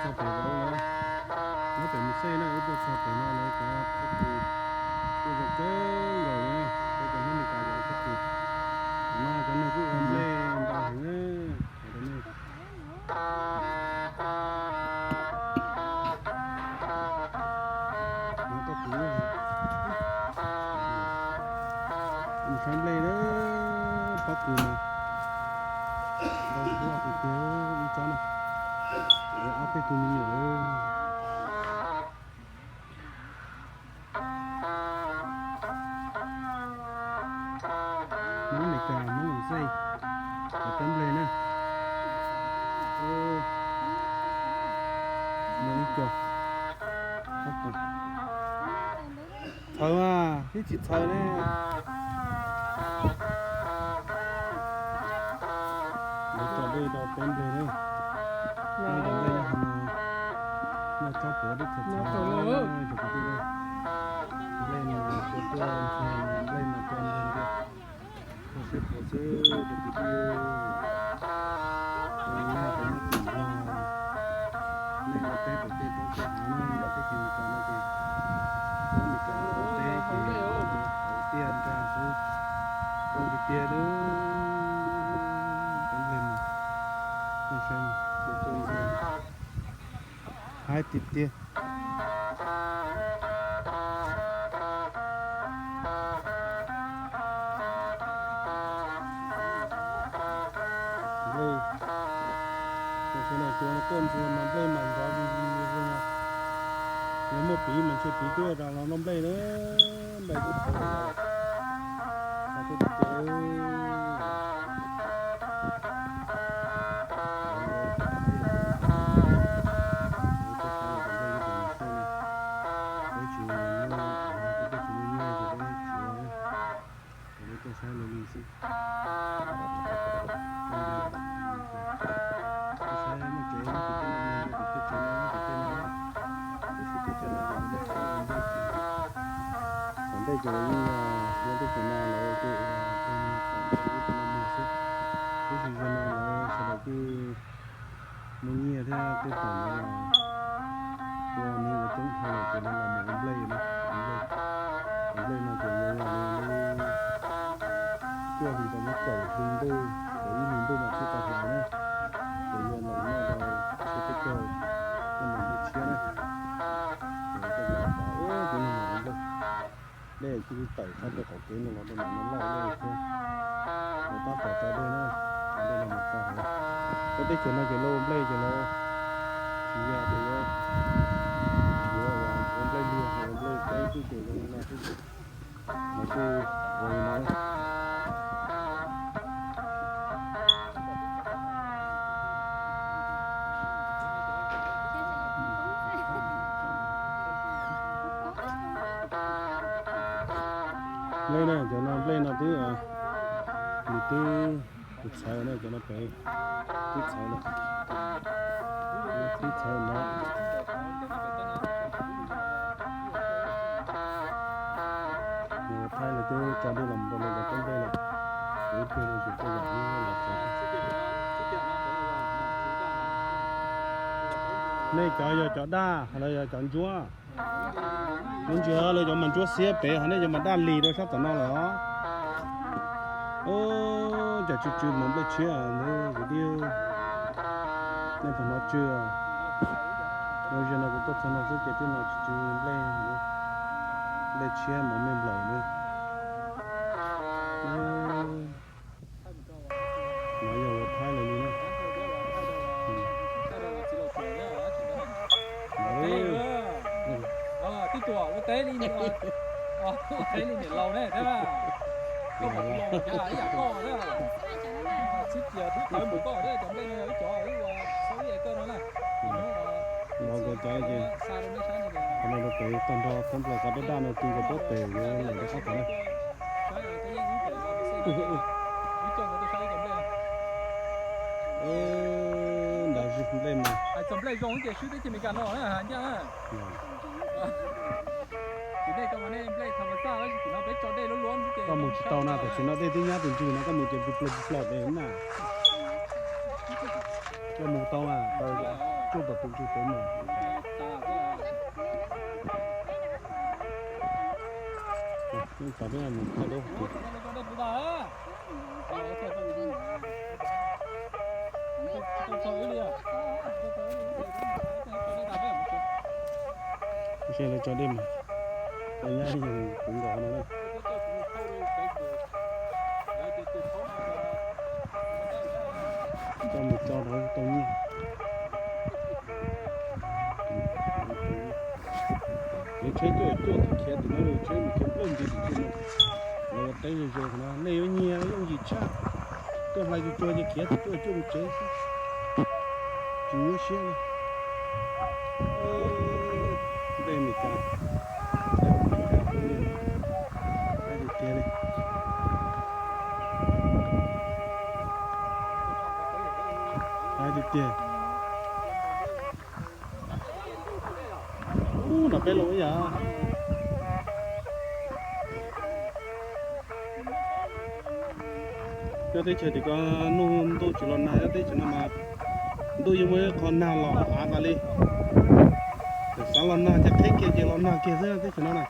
sao phải vào đâu nữa nó phải một xe nữa tôi sao phải nó lấy cả cái gì tôi giờ cái rồi nữa tôi còn hơn cả rồi cái gì mà cái này cũng ôm lên bảo hình ấy cái này nó có túi rồi mình xem lên đó bắt cùi mà đâu có cái kia đi cho nó để áp cái túi mình nữa món này cà món này xay và tấm lên nè ô món cho thơ à cái chị thơ nè cho đây đó tấm lên nè nó tấm lên là nó cho bố đi thật nó cho nó lên cái lên cái lên mà cho lên cái sẽ có sẽ được cái này cũng tùy vào này có té có té trong cái nó là cái gì cả nó thì có mình cả có té thì có tiền cả số có cái tiền đó cũng lên mà để xem tôi hai tít tiền đây cái này cho nó cơm thì mà đây mà có gì nếu một tí mình sẽ tí kia rằng nó đây nữa đây cũng phải là cái đây cho nó những cái chuyện nào nó cũng cái gì nào nó sẽ là cái mình nghe theo cái phần là qua như là chúng hay là cái đó là một blade này blade là kiểu như là qua thì nó cầu hình đôi bởi vì hình đôi mà chưa tạo thành nữa tự nhiên là nó là cái cầu nên mình bị chia này rồi cái là bảo cái này là đây chỉ tẩy sang cái cổ kiến nó lâu lên thôi người ta tẩy cho đây nữa đây là một cái đây chỗ này cái lô đây chỗ nó chỉ là cái ông đây luôn ông đây cái chỗ này là cái nó cứ rồi nói lên này cho nó lên nó tí à một tí thịt xào này cho nó phải thịt xào này thịt xào nó thay là tôi cho đi làm đồ là trong đây là để tôi làm việc tôi làm như là này cho đa hay là chọn chúa muốn chưa lấy cho mình chúa xếp bé hắn đây cho mình đan lì rồi sắp tao nó là ô chả chú mắm để chia nữa cái điều nên phải nó chưa rồi giờ nó cũng tốt cho nó rất cái chuyện nó chú lên để chia mắm mềm lẩu nữa nó giờ thay là như cái tuổi có té đi nữa, té đi để lâu đấy, thế mà có một lâu chả ấy giả co đấy à, xích giờ thứ tới một co đấy, trong đây nó chó ấy sáu giờ cơ nó này, nó có cái gì, cái này nó tới toàn là cái đa nó tìm cái bốt tệ cái này nó khác thế này, đã dịch lên mà, trong đây giống cái suy thì mình cần nó hả nhá. Đây các bạn em play thằng sao ấy thì nó bé cho đây nó luôn có một tàu nào phải nó đây tiếng nhá tiếng chữ nó có một cái plot đấy mà có một tàu à chụp vào tung chụp tới mà nhưng phải biết là mình phải đâu xe là cho đêm mà ở nhà thì cũng có nó đây cho mình cho nó tự nhiên để chơi chỗ thì kia thì nó được chơi mình kiếm lên gì thì nó rồi tới rồi nó này với nhiều những gì cha tôi hay đi chơi như kia thì tôi chơi chủ yếu xe này đây mình cả đây được kia đây hai được kia nó bé lỗi vậy cho tới chơi thì có nôn tôi chỉ lần này cho tới chỉ là mà tôi mới còn nào lọ ăn vào đi sáng lần nào chắc thích kia chỉ lần nào kia thế tới chỉ nó này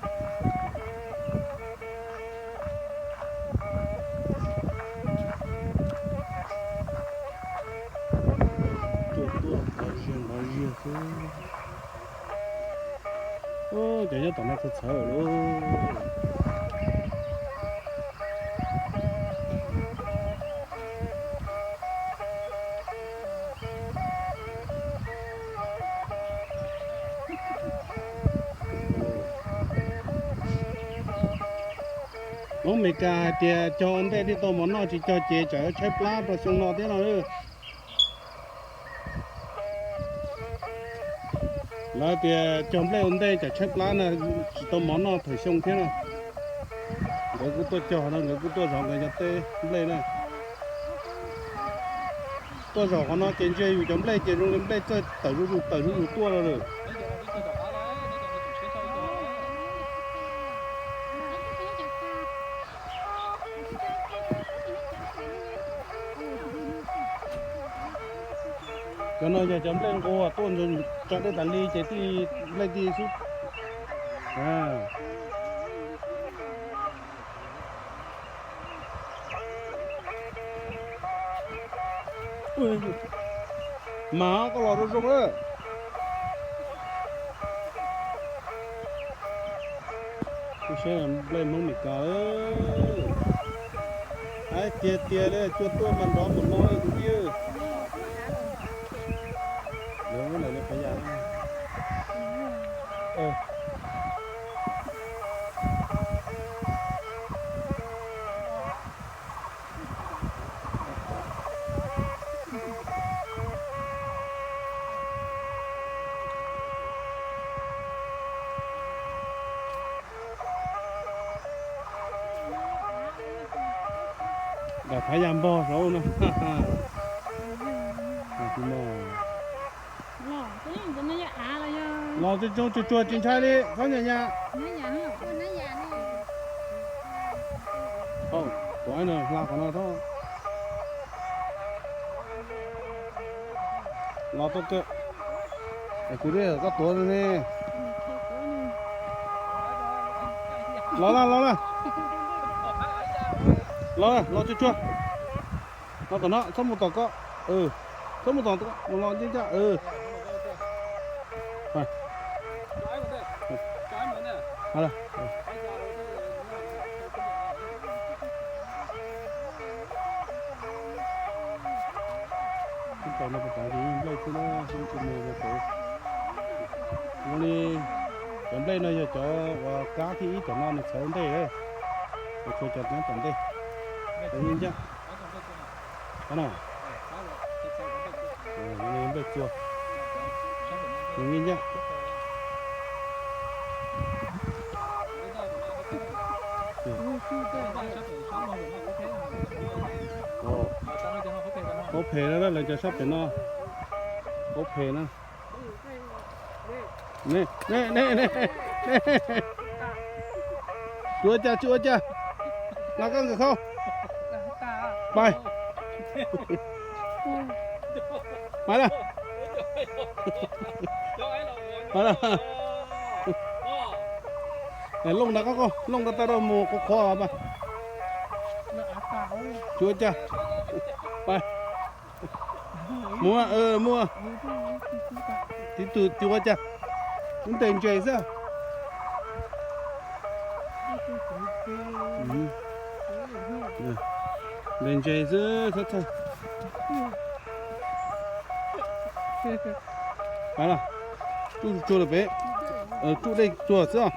ô giờ cho tao nó thật sợ luôn ông mày cả thì cho anh đây đi tôi muốn nó chỉ cho chị chở chép lá rồi xong nó thế nào nữa là thì trong đây ông đây chở chép lá này tôi muốn nó thử xong thế nào người của tôi cho nó người của tôi dọn người nhập tê đây này tôi dọn nó trên chơi trong đây trên trong đây chơi tẩu rú tua rồi cho nó giờ chấm lên cô tuôn rồi cho cái tàn ly chế thì lên đi xuống mà có lò rung rung á tôi sẽ làm lên món mì cà ấy tia đấy chuột tua mình đó một nói cũng như cái này nó phải dán đã phải dám bò rồi nó lò cho chua chín chai đi có nhà nhà không có ai nữa là có nào thôi lò tốt cơ để cứ đi có tuổi rồi nè lò cho chua nó còn nó xong một tỏ có xong một tỏ có một lò chứ chả rồi cái nó phải đi lấy cái nó không chịu mua cái nó đi chấm đây nó giờ cho cá thì ít cho nó sớm đây đấy để cho chặt nó chấm đây tự nhiên chứ cái nào nó lên chua tự nhiên chứ ốp phê đó là cho sắp để nó ốp phê nó nè chua chưa nó có người không bay đây Đó. Này lông đã có con, lông đã ta đâu mùa có khó mà. Chúa cha.ไปmua tí từ chúa cha. Chúng tên chơi sao? Lên chơi chứ thật thật. Phải là chú được bé. Chú đây chùa sao?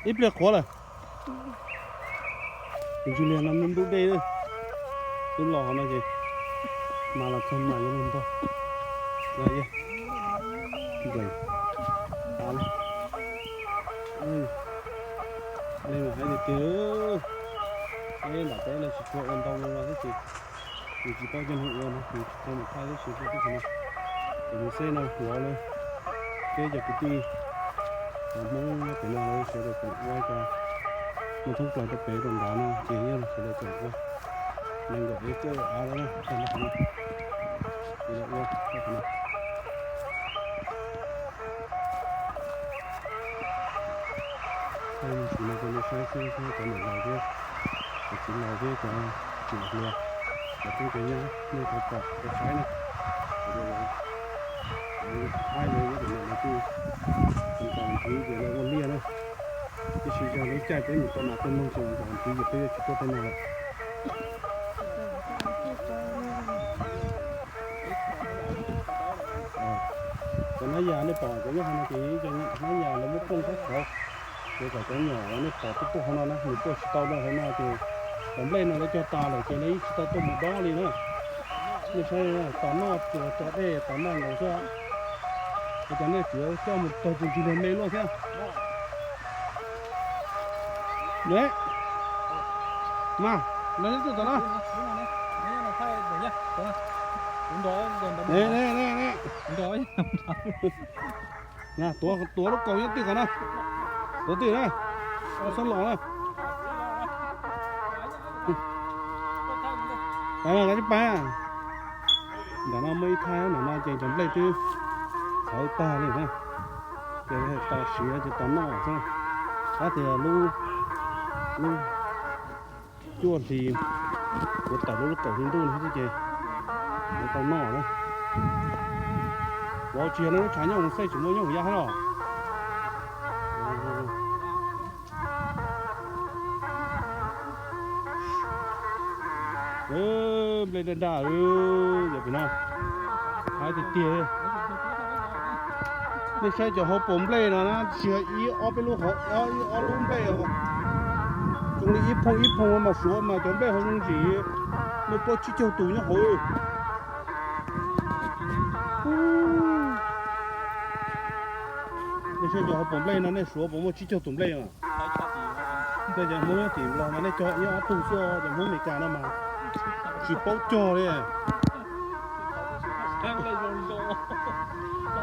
Ít được khó rồi. Chú liền làm nên đút đây thôi. Cái lò này kìa. Mà là không mà lên thôi. Đây kìa. Đây. Đó này. Đây mà hãy để tớ. Đây là cái là chỉ cho em tông là cái gì. Thì chỉ có chân hụt luôn. Thì cho một khai cái sự cái gì nào. Để mình xem nào của lên. Cái giờ cái ti. Muốn cái nào sẽ được quay cho. Mình thúc lại cái bể đồng đá này. Chỉ như là sẽ được quay. Nên gọi cái đó nè. Xem nó không. Thì lại luôn. Cái này. Mình chỉ là cái xe có một lò kia, chỉ lò kia có chỉ một lò, và cái nhá, nơi cái cọp cái sái này, rồi hai người cái này là cái còn thứ gì là con lia này, cái sự cho lấy chai tới một con nào con mông sườn còn thứ gì tới chỉ có tên nào. Còn nó già nó bỏ cái nhá nó chỉ cho nó già nó mất công khách khẩu. Cái cái nhỏ nó bỏ tiếp tục nó người tôi tao ra thế nào thì tóm lên nó cho ta là cái đấy tao tôm một đó đi nữa như thế tóm nó cho đây tóm nó rồi cho cái này chỉ cho một tàu chừng chừng lên đây luôn xem đấy mà lấy từ đó nè nè tua nó cầu nhất từ nó có tiền đây, sẵn lỏ này. Đây là cái ba. Đã nó mấy thay nó chạy chấm lấy từ sáu ta này nè. Cái này to xíu cho tóm nó xem. Đó thì lu chuột thì một tàu lu tàu hình đun hết chứ. Nó tóm nó đấy. Vào chiều nó trái nhau xây chúng nhau ra hết rồi. Lên đền đà giờ cái nào hai thì tiền đây xe cho họ bấm lên nó sửa ý ở bên lúc họ ở lúc bên họ chúng đi ít phong mà số mà chuẩn bị họ không chỉ nó có chỉ châu túi nhá hồi đây xe cho họ bấm lên nó này số bấm một chỉ châu túi lên à bây giờ muốn tìm lo nó này cho ý ở tủ xô để muốn mấy cái nó mà chỉ bốc cho đấy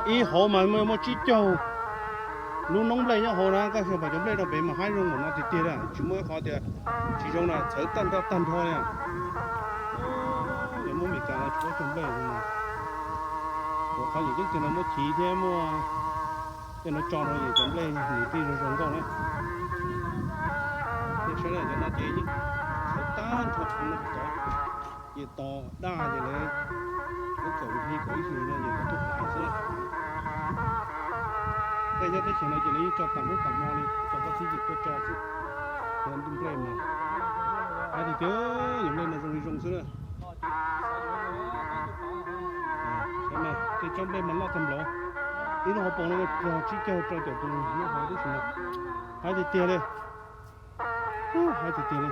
ý hồ mà một chiếc trâu lúc nóng lên nhá hồ nó có phải chống lên nó bé mà hai rung mà nó thì tiền à chỉ mới khó tiền chỉ trong là thấy tan thôi nè để mua mấy cái là có chống lên mà có phải những cái nó mới chỉ thêm mua cái nó tròn rồi chống lên thì tiền nó rong con đấy cái số này cho nó chỉ chứ tan thật nó có gì to đa gì đấy cái cầu thi có gì là gì có thuốc lá gì đây nhất cái chuyện này chỉ lấy cho tầm lúc tầm mò đi cho các sĩ dịch cho chứ làm tung lên mà ai thì chứ những lên là dùng xưa cái này cái trong đây mình lo thầm lỗ ý nó họ bỏ nó chỉ cho tiểu tùng nó hỏi cái gì hai thì tiền đi hai thì tiền đi